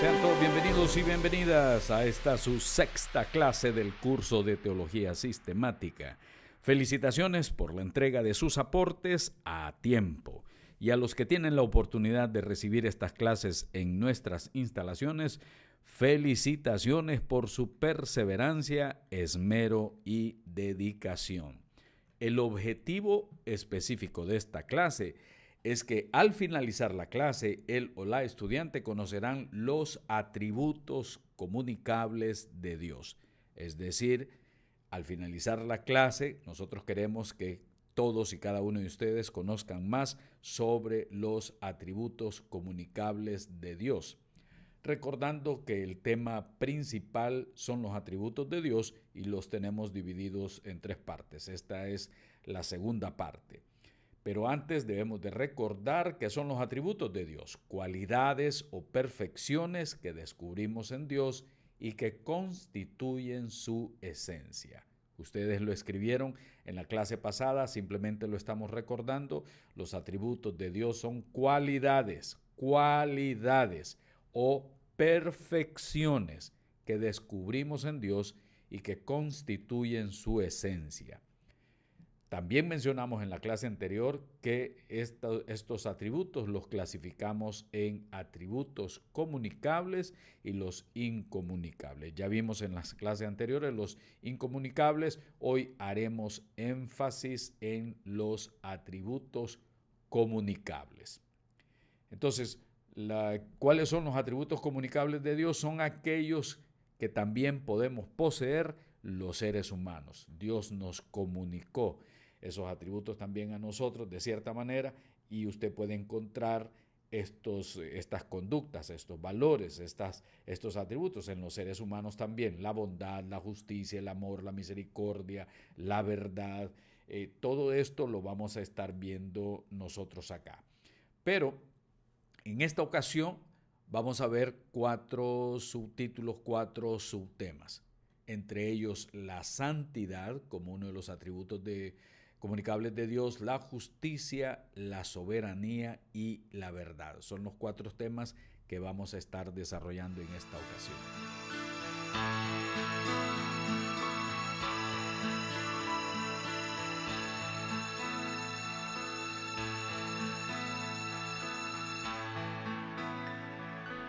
Sean todos bienvenidos y bienvenidas a esta su sexta clase del curso de Teología Sistemática. Felicitaciones por la entrega de sus aportes a tiempo. Y a los que tienen la oportunidad de recibir estas clases en nuestras instalaciones, felicitaciones por su perseverancia, esmero y dedicación. El objetivo específico de esta clase es que al finalizar la clase, el o la estudiante conocerán los atributos comunicables de Dios. Es decir, al finalizar la clase, nosotros queremos que todos y cada uno de ustedes conozcan más sobre los atributos comunicables de Dios. Recordando que el tema principal son los atributos de Dios y los tenemos divididos en tres partes. Esta es la segunda parte. Pero antes debemos de recordar qué son los atributos de Dios, cualidades o perfecciones que descubrimos en Dios y que constituyen su esencia. Ustedes lo escribieron en la clase pasada, simplemente lo estamos recordando. Los atributos de Dios son cualidades o perfecciones que descubrimos en Dios y que constituyen su esencia. También mencionamos en la clase anterior que estos atributos los clasificamos en atributos comunicables y los incomunicables. Ya vimos en las clases anteriores los incomunicables, hoy haremos énfasis en los atributos comunicables. Entonces, ¿cuáles son los atributos comunicables de Dios? Son aquellos que también podemos poseer los seres humanos. Dios nos comunicó esos atributos también a nosotros de cierta manera y usted puede encontrar estas conductas, estos valores, estos atributos en los seres humanos también. La bondad, la justicia, el amor, la misericordia, la verdad. Todo esto lo vamos a estar viendo nosotros acá. Pero en esta ocasión vamos a ver 4 subtítulos, 4 subtemas. Entre ellos la santidad como uno de los atributos comunicables de Dios, la justicia, la soberanía y la verdad. Son los 4 temas que vamos a estar desarrollando en esta ocasión.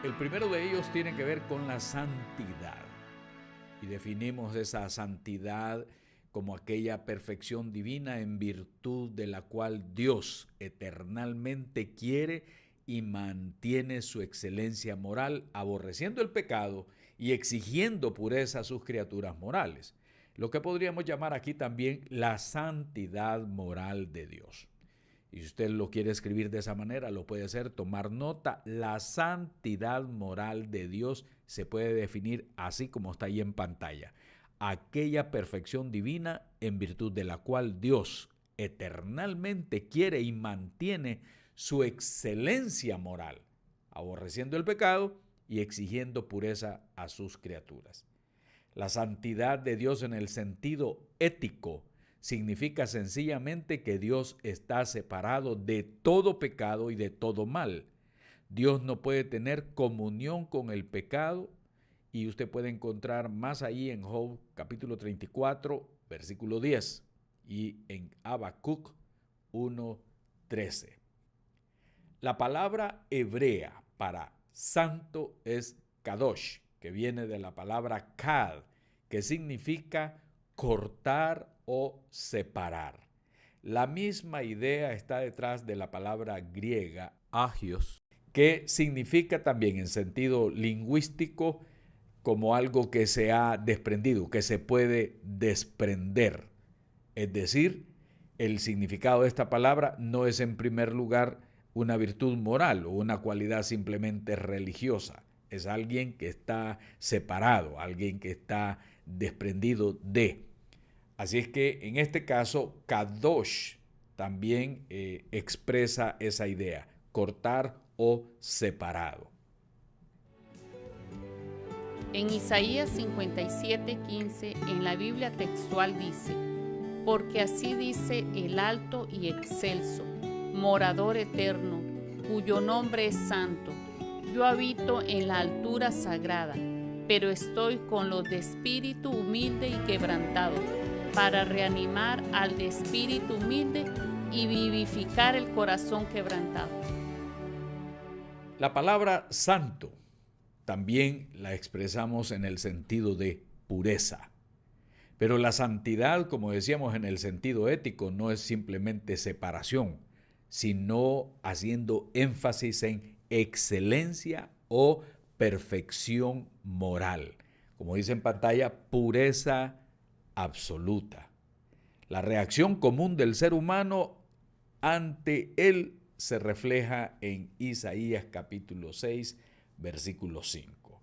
El primero de ellos tiene que ver con la santidad. Y definimos esa santidad como aquella perfección divina en virtud de la cual Dios eternalmente quiere y mantiene su excelencia moral, aborreciendo el pecado y exigiendo pureza a sus criaturas morales. Lo que podríamos llamar aquí también la santidad moral de Dios. Y si usted lo quiere escribir de esa manera, lo puede hacer, tomar nota. La santidad moral de Dios se puede definir así como está ahí en pantalla. Aquella perfección divina en virtud de la cual Dios eternalmente quiere y mantiene su excelencia moral, aborreciendo el pecado y exigiendo pureza a sus criaturas. La santidad de Dios en el sentido ético significa sencillamente que Dios está separado de todo pecado y de todo mal. Dios no puede tener comunión con el pecado y usted puede encontrar más ahí en Job capítulo 34, versículo 10 y en Habacuc 1:13. La palabra hebrea para santo es kadosh, que viene de la palabra kad, que significa cortar o separar. La misma idea está detrás de la palabra griega agios, que significa también en sentido lingüístico como algo que se ha desprendido, que se puede desprender. Es decir, el significado de esta palabra no es en primer lugar una virtud moral o una cualidad simplemente religiosa. Es alguien que está separado, alguien que está desprendido de. Así es que en este caso, kadosh también expresa esa idea, cortar o separado. En Isaías 57:15, en la Biblia textual dice: porque así dice el alto y excelso, morador eterno, cuyo nombre es santo, yo habito en la altura sagrada, pero estoy con los de espíritu humilde y quebrantado, para reanimar al de espíritu humilde y vivificar el corazón quebrantado. La palabra santo también la expresamos en el sentido de pureza. Pero la santidad, como decíamos en el sentido ético, no es simplemente separación, sino haciendo énfasis en excelencia o perfección moral. Como dice en pantalla, pureza absoluta. La reacción común del ser humano ante él se refleja en Isaías capítulo 6, versículo 5,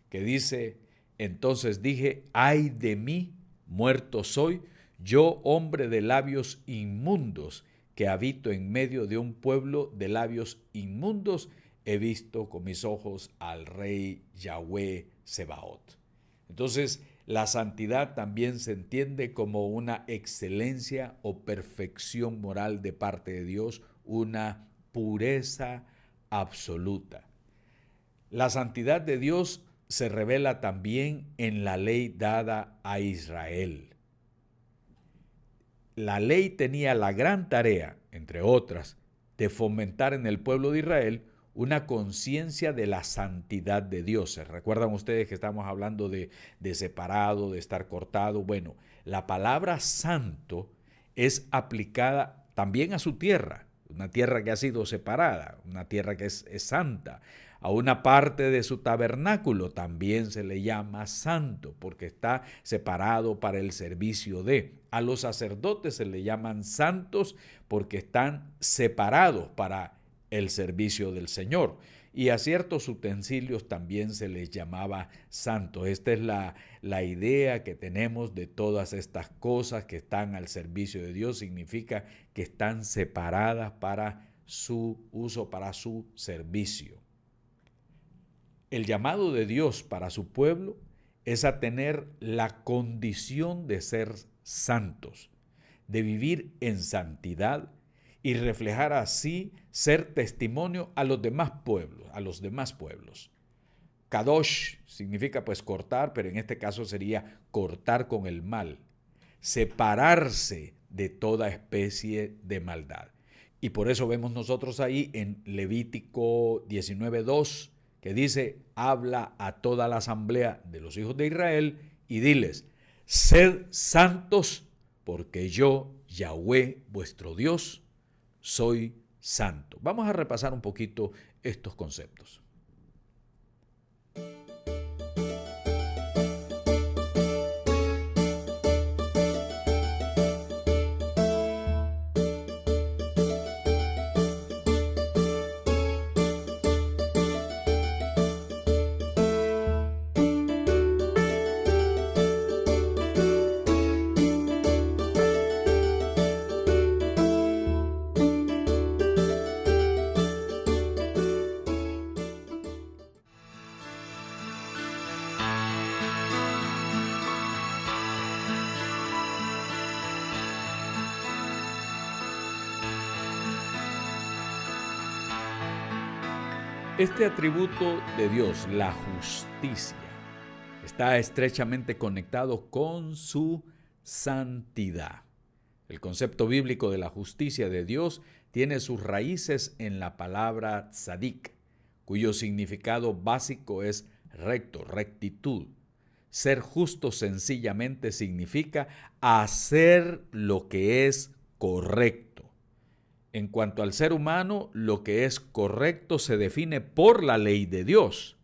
que dice: entonces dije, ay de mí, muerto soy, yo hombre de labios inmundos, que habito en medio de un pueblo de labios inmundos, he visto con mis ojos al Rey Yahweh Sebaot. Entonces, la santidad también se entiende como una excelencia o perfección moral de parte de Dios, una pureza absoluta. La santidad de Dios se revela también en la ley dada a Israel. La ley tenía la gran tarea, entre otras, de fomentar en el pueblo de Israel una conciencia de la santidad de Dios. ¿Recuerdan ustedes que estamos hablando de separado, de estar cortado? Bueno, la palabra santo es aplicada también a su tierra, una tierra que ha sido separada, una tierra que es santa. A una parte de su tabernáculo también se le llama santo, porque está separado para el servicio de. A los sacerdotes se le llaman santos porque están separados para el servicio del Señor. Y a ciertos utensilios también se les llamaba santos. Esta es la idea que tenemos de todas estas cosas que están al servicio de Dios. Significa que están separadas para su uso, para su servicio. El llamado de Dios para su pueblo es a tener la condición de ser santos, de vivir en santidad y reflejar así ser testimonio a los demás pueblos, Kadosh significa pues cortar, pero en este caso sería cortar con el mal, separarse de toda especie de maldad. Y por eso vemos nosotros ahí en Levítico 19:2, que dice: habla a toda la asamblea de los hijos de Israel y diles: sed santos, porque yo, Yahweh, vuestro Dios, soy santo. Vamos a repasar un poquito estos conceptos. Este atributo de Dios, la justicia, está estrechamente conectado con su santidad. El concepto bíblico de la justicia de Dios tiene sus raíces en la palabra tzadik, cuyo significado básico es recto, rectitud. Ser justo sencillamente significa hacer lo que es correcto. En cuanto al ser humano, lo que es correcto se define por la ley de Dios.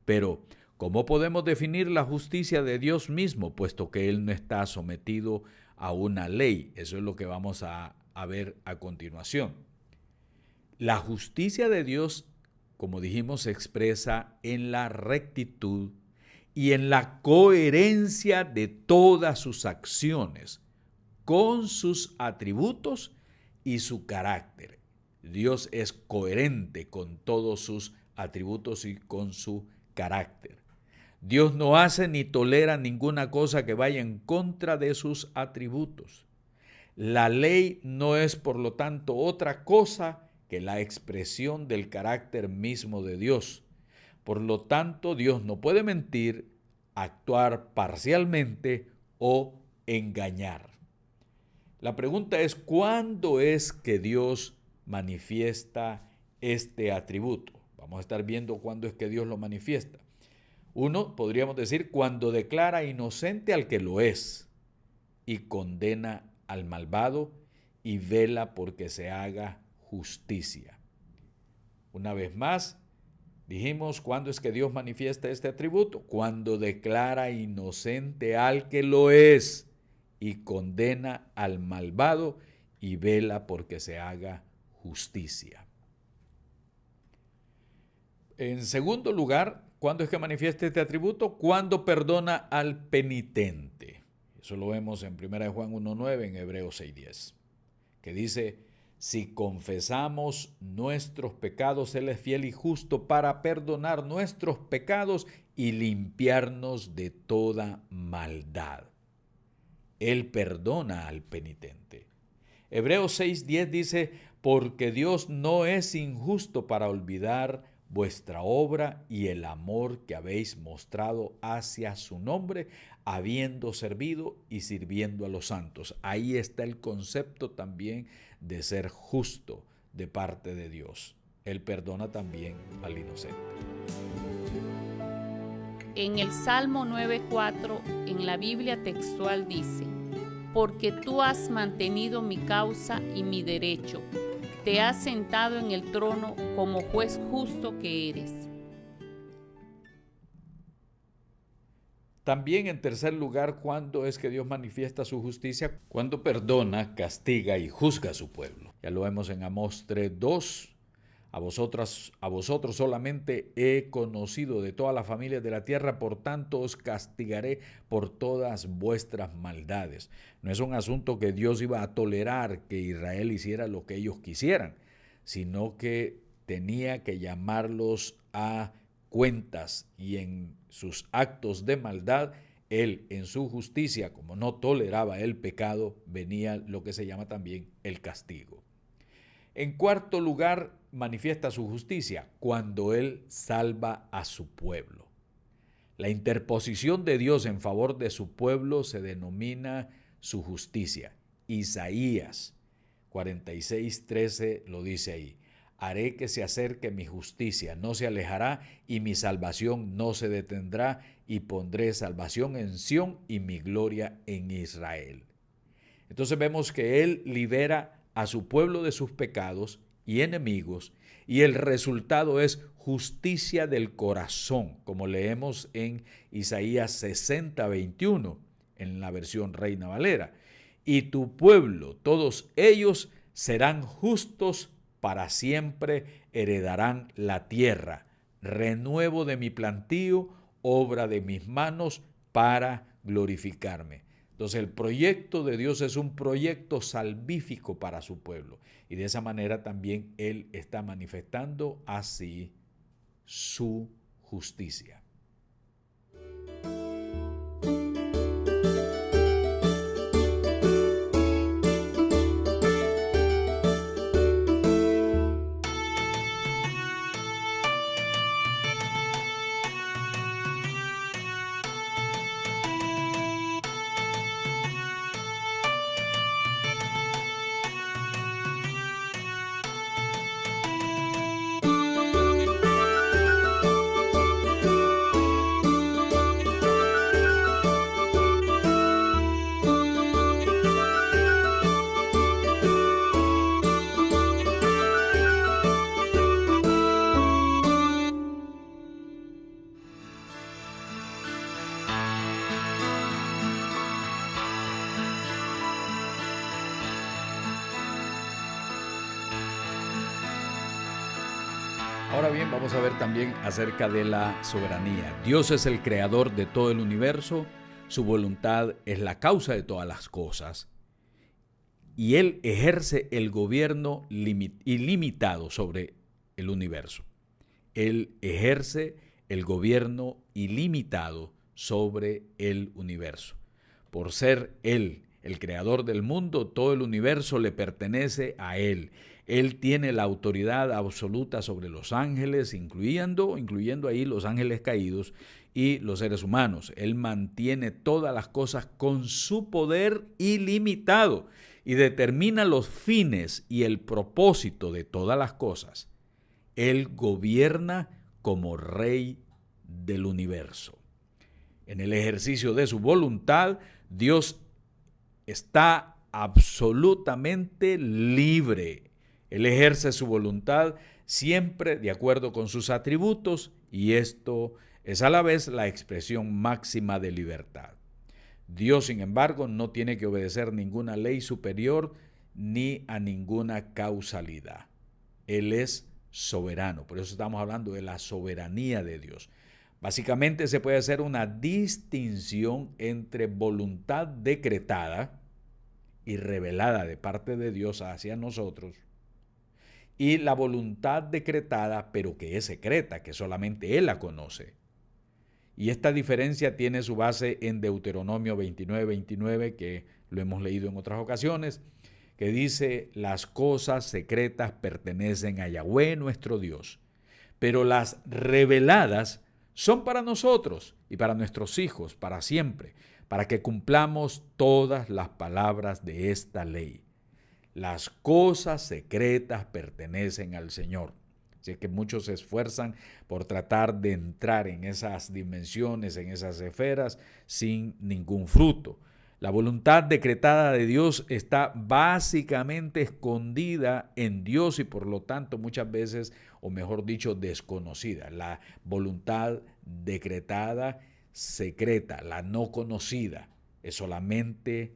Pero, ¿cómo podemos definir la justicia de Dios mismo, puesto que Él no está sometido a una ley? Eso es lo que vamos a ver a continuación. La justicia de Dios, como dijimos, se expresa en la rectitud y en la coherencia de todas sus acciones, con sus atributos y su carácter. Dios es coherente con todos sus atributos y con su carácter. Dios no hace ni tolera ninguna cosa que vaya en contra de sus atributos. La ley no es, por lo tanto, otra cosa que la expresión del carácter mismo de Dios. Por lo tanto, Dios no puede mentir, actuar parcialmente o engañar. La pregunta es, ¿cuándo es que Dios manifiesta este atributo? Vamos a estar viendo cuándo es que Dios lo manifiesta. Uno, podríamos decir, cuando declara inocente al que lo es y condena al malvado y vela porque se haga justicia. Una vez más, dijimos, ¿cuándo es que Dios manifiesta este atributo? Cuando declara inocente al que lo es y condena al malvado y vela porque se haga justicia. En segundo lugar, ¿cuándo es que manifiesta este atributo? Cuando perdona al penitente. Eso lo vemos en 1 Juan 1:9, en Hebreos 6:10, que dice, si confesamos nuestros pecados, Él es fiel y justo para perdonar nuestros pecados y limpiarnos de toda maldad. Él perdona al penitente. Hebreos 6:10 dice, porque Dios no es injusto para olvidar vuestra obra y el amor que habéis mostrado hacia su nombre, habiendo servido y sirviendo a los santos. Ahí está el concepto también de ser justo de parte de Dios. Él perdona también al inocente. En el Salmo 9:4, en la Biblia textual dice, porque tú has mantenido mi causa y mi derecho, te has sentado en el trono como juez justo que eres. También, en tercer lugar, ¿cuándo es que Dios manifiesta su justicia? Cuando perdona, castiga y juzga a su pueblo. Ya lo vemos en Amós 3:2. A vosotros solamente he conocido de todas las familias de la tierra, por tanto os castigaré por todas vuestras maldades. No es un asunto que Dios iba a tolerar que Israel hiciera lo que ellos quisieran, sino que tenía que llamarlos a cuentas, y en sus actos de maldad, Él en su justicia, como no toleraba el pecado, venía lo que se llama también el castigo. En cuarto lugar, manifiesta su justicia cuando Él salva a su pueblo. La interposición de Dios en favor de su pueblo se denomina su justicia. Isaías 46:13 lo dice ahí. Haré que se acerque mi justicia, no se alejará, y mi salvación no se detendrá, y pondré salvación en Sión y mi gloria en Israel. Entonces vemos que Él libera a su pueblo de sus pecados y enemigos, y el resultado es justicia del corazón, como leemos en Isaías 60:21, en la versión Reina Valera. Y tu pueblo, todos ellos, serán justos para siempre, heredarán la tierra, renuevo de mi plantío, obra de mis manos, para glorificarme. Entonces el proyecto de Dios es un proyecto salvífico para su pueblo, y de esa manera también Él está manifestando así su justicia. Ahora bien, vamos a ver también acerca de la soberanía. Dios es el creador de todo el universo, su voluntad es la causa de todas las cosas, y Él ejerce el gobierno ilimitado sobre el universo. Él ejerce el gobierno ilimitado sobre el universo. Por ser Él el creador del mundo, todo el universo le pertenece a Él. Él tiene la autoridad absoluta sobre los ángeles, incluyendo ahí los ángeles caídos y los seres humanos. Él mantiene todas las cosas con su poder ilimitado y determina los fines y el propósito de todas las cosas. Él gobierna como Rey del universo. En el ejercicio de su voluntad, Dios está absolutamente libre. Él ejerce su voluntad siempre de acuerdo con sus atributos y esto es a la vez la expresión máxima de libertad. Dios, sin embargo, no tiene que obedecer ninguna ley superior ni a ninguna causalidad. Él es soberano, por eso estamos hablando de la soberanía de Dios. Básicamente se puede hacer una distinción entre voluntad decretada y revelada de parte de Dios hacia nosotros y la voluntad decretada pero que es secreta, que solamente Él la conoce. Y esta diferencia tiene su base en Deuteronomio 29:29, que lo hemos leído en otras ocasiones, que dice: las cosas secretas pertenecen a Yahweh nuestro Dios, pero las reveladas son para nosotros y para nuestros hijos para siempre, para que cumplamos todas las palabras de esta ley. Las cosas secretas pertenecen al Señor. Así que muchos se esfuerzan por tratar de entrar en esas dimensiones, en esas esferas, sin ningún fruto. La voluntad decretada de Dios está básicamente escondida en Dios y por lo tanto muchas veces, o mejor dicho, desconocida. La voluntad decretada, secreta, la no conocida, es solamente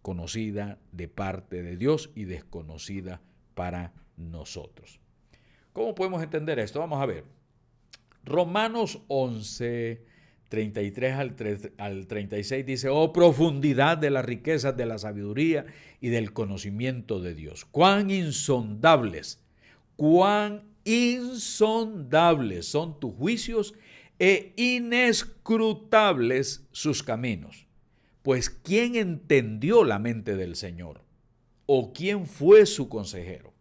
conocida de parte de Dios y desconocida para nosotros. ¿Cómo podemos entender esto? Vamos a ver. Romanos 11, 33 al 36 dice: oh profundidad de las riquezas de la sabiduría y del conocimiento de Dios. Cuán insondables son tus juicios e inescrutables sus caminos. Pues ¿quién entendió la mente del Señor? ¿O quién fue su consejero?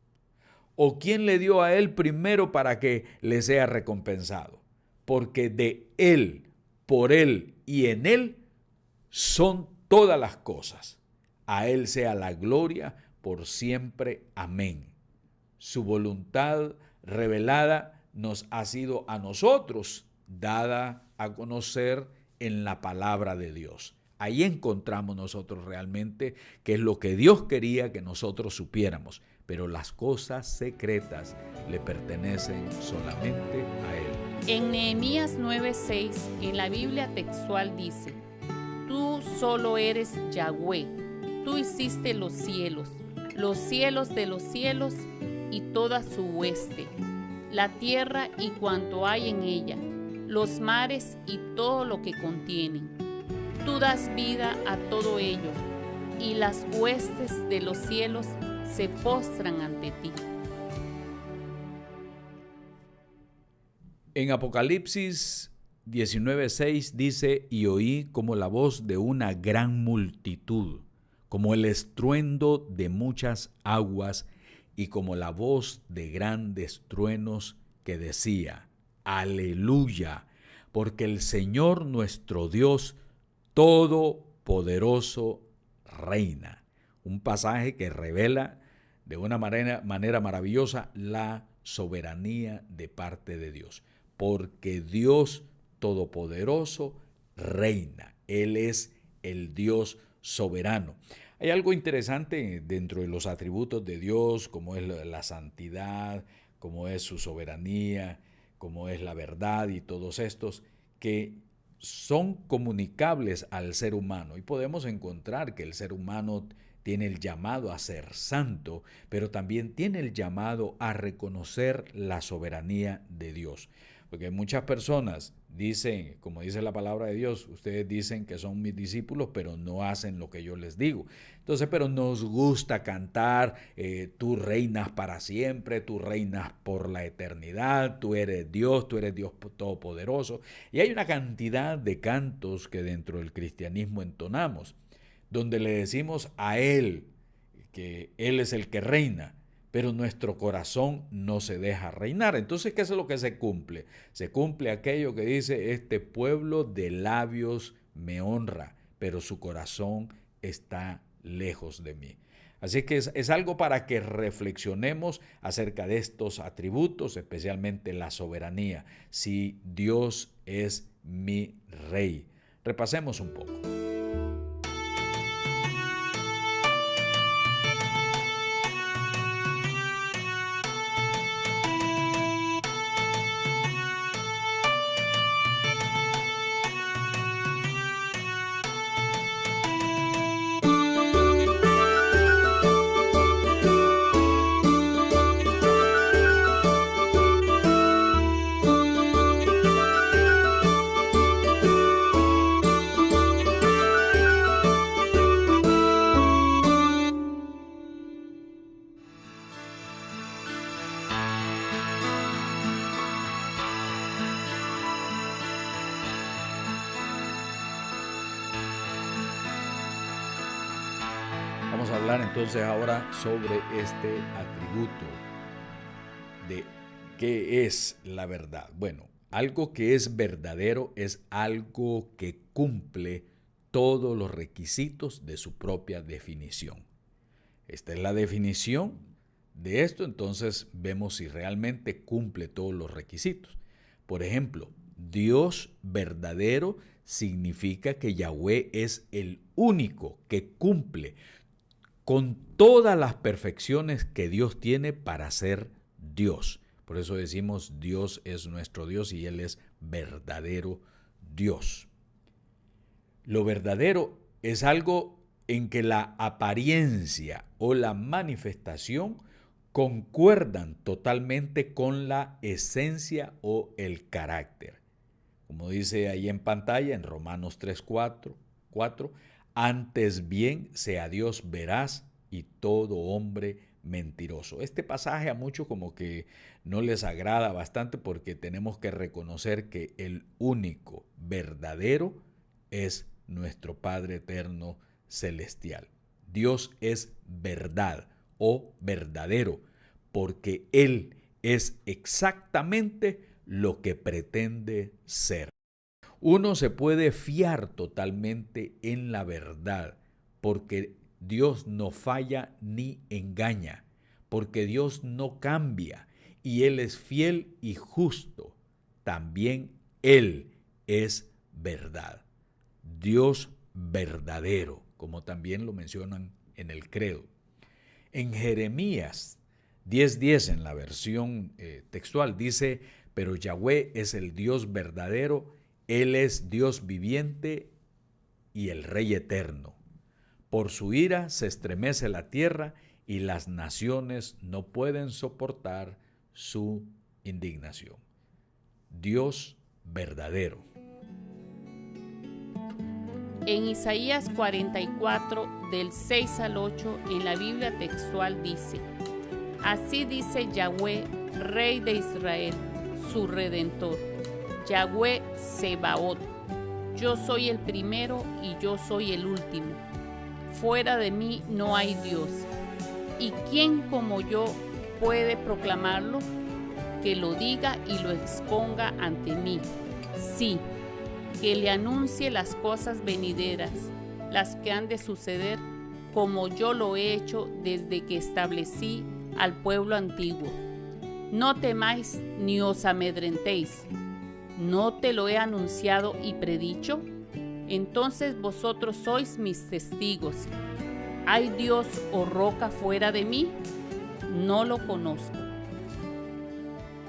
¿O quién le dio a él primero para que le sea recompensado? Porque de él, por él y en él son todas las cosas. A él sea la gloria por siempre. Amén. Su voluntad revelada nos ha sido a nosotros dada a conocer en la palabra de Dios. Ahí encontramos nosotros realmente qué es lo que Dios quería que nosotros supiéramos. Pero las cosas secretas le pertenecen solamente a Él. En Nehemías 9:6, en la Biblia textual dice: tú solo eres Yahweh, tú hiciste los cielos de los cielos y toda su hueste, la tierra y cuanto hay en ella, los mares y todo lo que contienen. Tú das vida a todo ello, y las huestes de los cielos se postran ante ti. En Apocalipsis 19:6 dice: y oí como la voz de una gran multitud, como el estruendo de muchas aguas y como la voz de grandes truenos que decía: aleluya, porque el Señor nuestro Dios Todopoderoso reina. Un pasaje que revela de una manera maravillosa la soberanía de parte de Dios. Porque Dios Todopoderoso reina. Él es el Dios soberano. Hay algo interesante dentro de los atributos de Dios, como es la santidad, como es su soberanía, como es la verdad y todos estos, que son comunicables al ser humano. Y podemos encontrar que el ser humano tiene el llamado a ser santo, pero también tiene el llamado a reconocer la soberanía de Dios. Porque muchas personas dicen, como dice la palabra de Dios, ustedes dicen que son mis discípulos, pero no hacen lo que yo les digo. Entonces, pero nos gusta cantar, tú reinas para siempre, tú reinas por la eternidad, tú eres Dios todopoderoso. Y hay una cantidad de cantos que dentro del cristianismo entonamos, donde le decimos a Él que Él es el que reina, pero nuestro corazón no se deja reinar. Entonces, ¿qué es lo que se cumple? Se cumple aquello que dice: este pueblo de labios me honra, pero su corazón está lejos de mí. Así que es algo para que reflexionemos acerca de estos atributos, especialmente la soberanía. Si Dios es mi rey. Repasemos un poco. Vamos a hablar entonces ahora sobre este atributo de qué es la verdad. Bueno, algo que es verdadero es algo que cumple todos los requisitos de su propia definición. Esta es la definición de esto, entonces vemos si realmente cumple todos los requisitos. Por ejemplo, Dios verdadero significa que Yahweh es el único que cumple con todas las perfecciones que Dios tiene para ser Dios. Por eso decimos Dios es nuestro Dios y Él es verdadero Dios. Lo verdadero es algo en que la apariencia o la manifestación concuerdan totalmente con la esencia o el carácter. Como dice ahí en pantalla en Romanos 3:4, antes bien sea Dios veraz y todo hombre mentiroso. Este pasaje a muchos como que no les agrada bastante porque tenemos que reconocer que el único verdadero es nuestro Padre eterno celestial. Dios es verdad o verdadero porque Él es exactamente lo que pretende ser. Uno se puede fiar totalmente en la verdad porque Dios no falla ni engaña, porque Dios no cambia y Él es fiel y justo. También Él es verdad. Dios verdadero, como también lo mencionan en el credo. En Jeremías 10:10, en la versión textual, dice: pero Yahweh es el Dios verdadero, Él es Dios viviente y el Rey eterno. Por su ira se estremece la tierra y las naciones no pueden soportar su indignación. Dios verdadero. En Isaías 44, del 6 al 8, en la Biblia textual dice: así dice Yahweh, Rey de Israel, su Redentor, Yahweh Sebaot, yo soy el primero y yo soy el último. Fuera de mí no hay Dios. ¿Y quién como yo puede proclamarlo? Que lo diga y lo exponga ante mí. Sí, que le anuncie las cosas venideras, las que han de suceder, como yo lo he hecho desde que establecí al pueblo antiguo. No temáis ni os amedrentéis. ¿No te lo he anunciado y predicho? Entonces vosotros sois mis testigos. ¿Hay Dios o roca fuera de mí? No lo conozco.